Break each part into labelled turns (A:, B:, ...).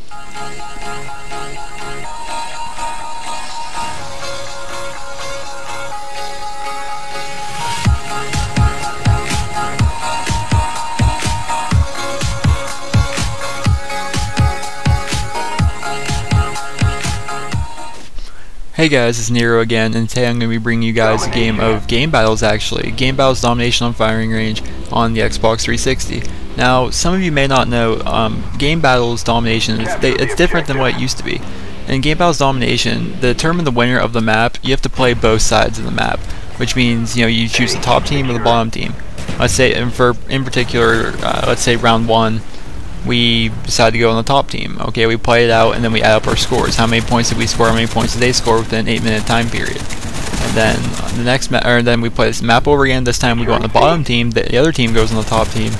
A: Hey guys, it's Nero again, and today I'm going to be bringing you guys a game of Game Battles actually. Game Battles Domination on Firing Range on the Xbox 360. Now, some of you may not know, Game Battles Domination, it's different than what it used to be. In Game Battles Domination, to determine the winner of the map, you have to play both sides of the map, which means, you know, you choose the top team or the bottom team. Let's say, in particular, let's say round 1, we decide to go on the top team. Okay, we play it out and then we add up our scores. How many points did we score? How many points did they score within an 8-minute time period? And then the next then we play this map over again. This time we go on the bottom team. The other team goes on the top team,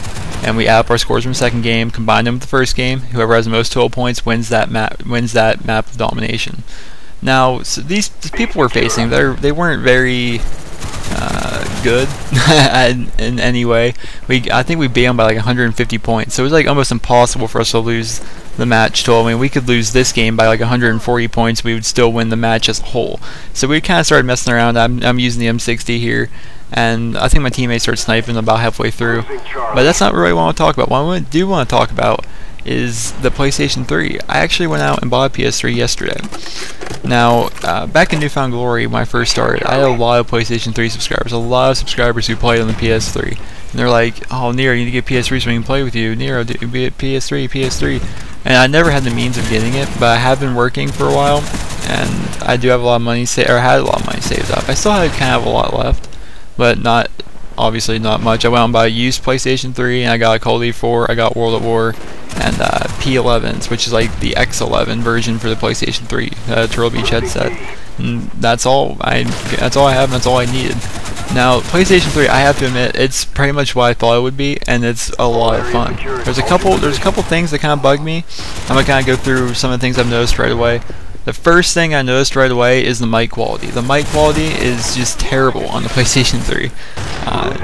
A: and we add up our scores from the second game, combine them with the first game. Whoever has the most total points wins that map of domination. Now, so these people we're facing, they weren't very good in any way. I think we beat them by like 150 points, so it was like almost impossible for us to lose the match total. I mean, we could lose this game by like 140 points, we would still win the match as a whole. So we kind of started messing around. I'm using the M60 here, and I think my teammates started sniping about halfway through. But that's not really what I want to talk about. What I do want to talk about is the PlayStation 3. I actually went out and bought a PS3 yesterday. Now, back in Newfound Glory, when I first started, I had a lot of PlayStation 3 subscribers, a lot of subscribers who played on the PS3. And they're like, oh, Nero, you need to get PS3 so we can play with you. Nero, PS3. And I never had the means of getting it, but I have been working for a while, and I do have a lot of money saved, or had a lot of money saved up. I still had kind of a lot left, but obviously not much. I went out and bought a used PlayStation 3, and I got a Call of Duty 4, I got World at War, and P11s, which is like the X11 version for the PlayStation 3 Turtle Beach headset. And that's all I have, and that's all I needed. Now, PlayStation 3, I have to admit, it's pretty much what I thought it would be, and it's a lot of fun. There's a couple things that kind of bug me. I'm gonna kind of go through some of the things I've noticed right away. The first thing I noticed right away is the mic quality. The mic quality is just terrible on the PlayStation 3.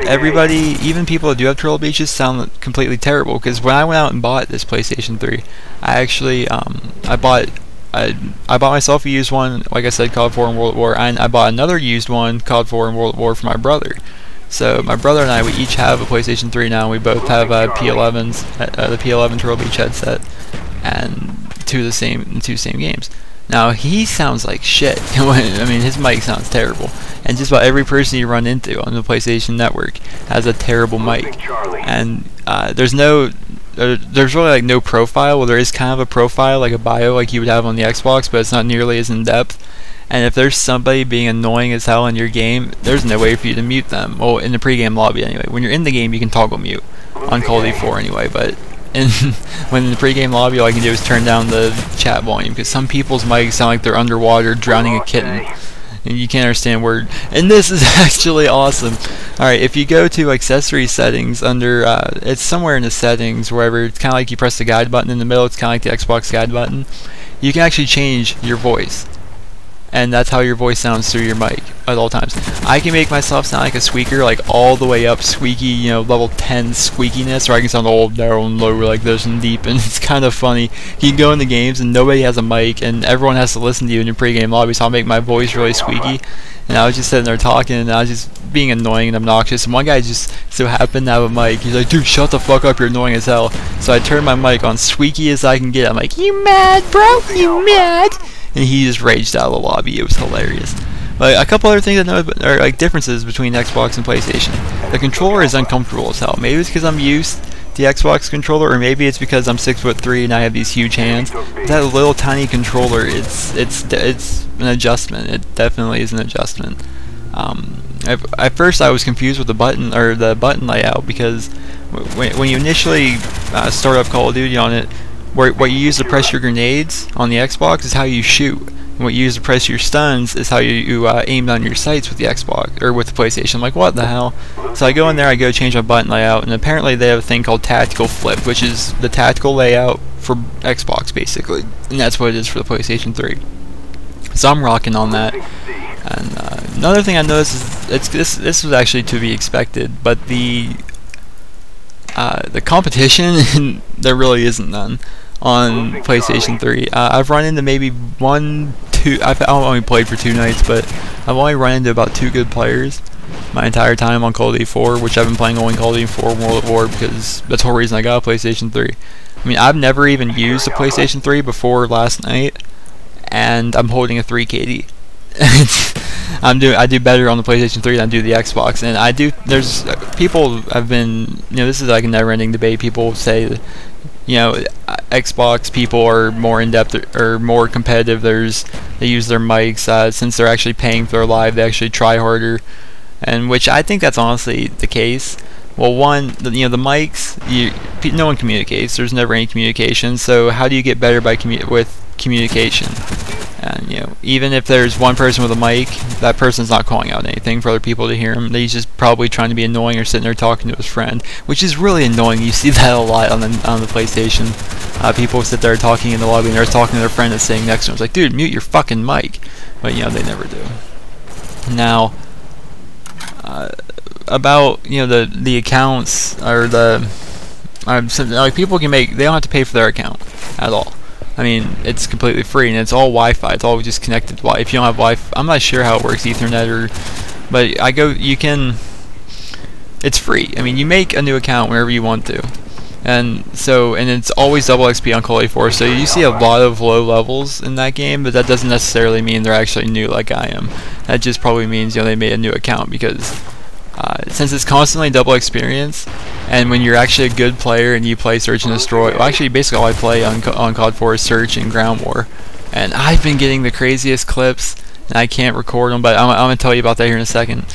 A: Everybody, even people that do have Turtle Beaches, sound completely terrible. Because when I went out and bought this PlayStation 3, I actually I bought myself a used one, like I said, COD 4 and World at War, and I bought another used one, COD 4 and World at War, for my brother. So my brother and I, we each have a PlayStation 3 now. We both have P11s, the P11 Turtle Beach headset, and two same games. Now, he sounds like shit. I mean, his mic sounds terrible. And just about every person you run into on the PlayStation Network has a terrible mic. And there's really like no profile. Well, there is kind of a profile, like a bio, like you would have on the Xbox, but it's not nearly as in-depth. And if there's somebody being annoying as hell in your game, there's no way for you to mute them. Well, in the pre-game lobby anyway. When you're in the game, you can toggle mute. On Call of Duty 4 anyway, but when in the pre-game lobby, all you can do is turn down the chat volume, because some people's mics sound like they're underwater drowning a kitten, and you can't understand a word. And this is actually awesome. Alright, if you go to accessory settings under, it's somewhere in the settings, wherever, it's kind of like you press the guide button in the middle, it's kind of like the Xbox guide button. You can actually change your voice, and that's how your voice sounds through your mic at all times. I can make myself sound like a squeaker, like all the way up squeaky, you know, level 10 squeakiness, or I can sound all down and lower like this and deep, and it's kind of funny. You can go in the games and nobody has a mic, and everyone has to listen to you in your pre-game lobby, so I'll make my voice really squeaky. And I was just sitting there talking, and I was just being annoying and obnoxious, and one guy just so happened to have a mic. He's like, dude, shut the fuck up, you're annoying as hell. So I turned my mic on squeaky as I can get. I'm like, you mad, bro? You mad? And he just raged out of the lobby. It was hilarious. But a couple other things I know are like differences between Xbox and PlayStation. The controller is uncomfortable as hell. Maybe it's because I'm used to the Xbox controller, or maybe it's because I'm 6'3" and I have these huge hands. But that little tiny controller, it's an adjustment. It definitely is an adjustment. At first I was confused with the button layout, because when you initially start up Call of Duty on it, what you use to press your grenades on the Xbox is how you shoot, and what you use to press your stuns is how you aim down your sights with the Xbox, or with the PlayStation. I'm like, what the hell? So I go in there, I go change my button layout, and apparently they have a thing called tactical flip, which is the tactical layout for Xbox basically, and that's what it is for the PlayStation 3. So I'm rocking on that. And another thing I noticed is this was actually to be expected, but the competition there really isn't none on PlayStation 3. I've run into maybe I've only played for 2 nights, but I've only run into about 2 good players my entire time on Call of Duty 4, which I've been playing only Call of Duty 4 World at War because that's the whole reason I got a PlayStation 3. I mean, I've never even used a PlayStation 3 before last night, and I'm holding a 3KD. I do better on the PlayStation 3 than I do the Xbox, and there's people have been, this is like a never-ending debate. People say that, Xbox people are more in-depth or more competitive. They use their mics, since they're actually paying for their live, they actually try harder, and which I think that's honestly the case. Well, the mics, no one communicates. There's never any communication. So how do you get better with communication? And even if there's one person with a mic, that person's not calling out anything for other people to hear him. He's just probably trying to be annoying or sitting there talking to his friend, which is really annoying. You see that a lot on the PlayStation. People sit there talking in the lobby and they're talking to their friend that's sitting next to them. It's like, dude, mute your fucking mic. But they never do. Now, about the accounts or like people can they don't have to pay for their account at all. I mean, it's completely free and it's all Wi-Fi. It's all just connected to Wi-Fi. If you don't have Wi-Fi, I'm not sure how it works, Ethernet but it's free. I mean, you make a new account whenever you want to, and it's always double XP on Call of Duty 4. So you see a lot of low levels in that game, but that doesn't necessarily mean they're actually new like I am. That just probably means they made a new account because. Since it's constantly double experience, and when you're actually a good player and you play Search and Destroy, well, actually basically all I play on COD 4 is Search and Ground War, and I've been getting the craziest clips, and I can't record them, but I'm gonna tell you about that here in a second.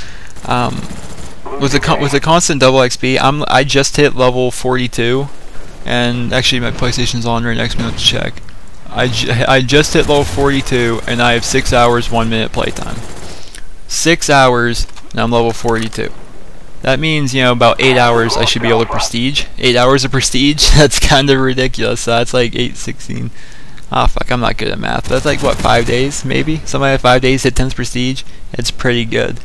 A: With the constant double XP, I just hit level 42, and actually my PlayStation's on right next to me. Let's check. I just hit level 42, and I have 6 hours 1 minute playtime. 6 hours. Now I'm level 42. That means, about 8 hours I should be able to prestige. 8 hours of prestige? That's kind of ridiculous. So that's like 8, 16. Ah, fuck, I'm not good at math. That's like, what, 5 days, maybe? Somebody had 5 days hit 10th prestige? It's pretty good.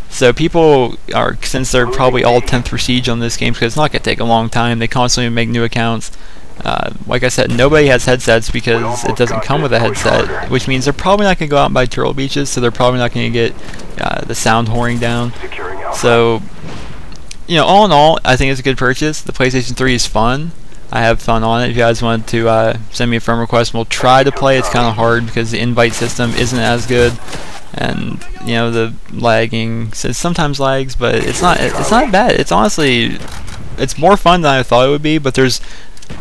A: So people since they're probably all 10th prestige on this game, because it's not going to take a long time, they constantly make new accounts. Like I said, nobody has headsets because it doesn't come with a headset, which means they're probably not going to go out and buy Turtle Beaches, so they're probably not going to get the sound whoring down. So, all in all, I think it's a good purchase. The PlayStation 3 is fun. I have fun on it. If you guys want to send me a friend request, we'll try to play. It's kind of hard because the invite system isn't as good, and the lagging. So it sometimes lags, but it's not bad. It's honestly, it's more fun than I thought it would be. But there's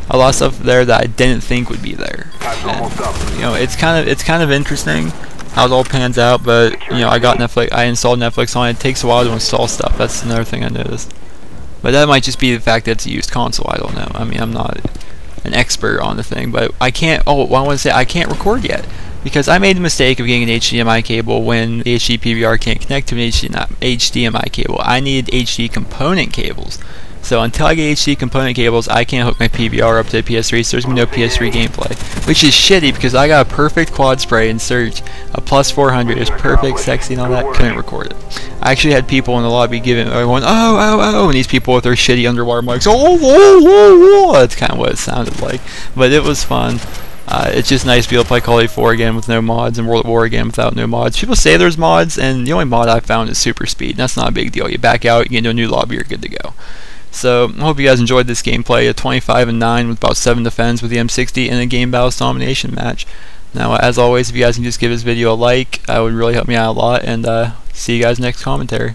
A: a lot of stuff there that I didn't think would be there. And, it's kind of interesting how it all pans out. But I installed Netflix on it. It takes a while to install stuff. That's another thing I noticed. But that might just be the fact that it's a used console. I don't know. I mean, I'm not an expert on the thing, but I can't. Oh, well, I want to say I can't record yet because I made the mistake of getting an HDMI cable when the HD PVR can't connect to an HDMI cable. I needed HD component cables. So until I get HD component cables, I can't hook my PVR up to the PS3, so there's going to be no PS3 gameplay. Which is shitty because I got a perfect quad spray in Search, a plus 400, it's perfect, sexy and all that, couldn't record it. I actually had people in the lobby going, oh, and these people with their shitty underwater mics, oh, that's kind of what it sounded like. But it was fun. It's just nice to be able to play Call of Duty 4 again with no mods and World at War again without no mods. People say there's mods, and the only mod I found is super speed. That's not a big deal. You back out, you get into a new lobby, you're good to go. So, I hope you guys enjoyed this gameplay, a 25-9 with about 7 defends with the M60 in a game battles domination match. Now, as always, if you guys can just give this video a like, that would really help me out a lot, and see you guys next commentary.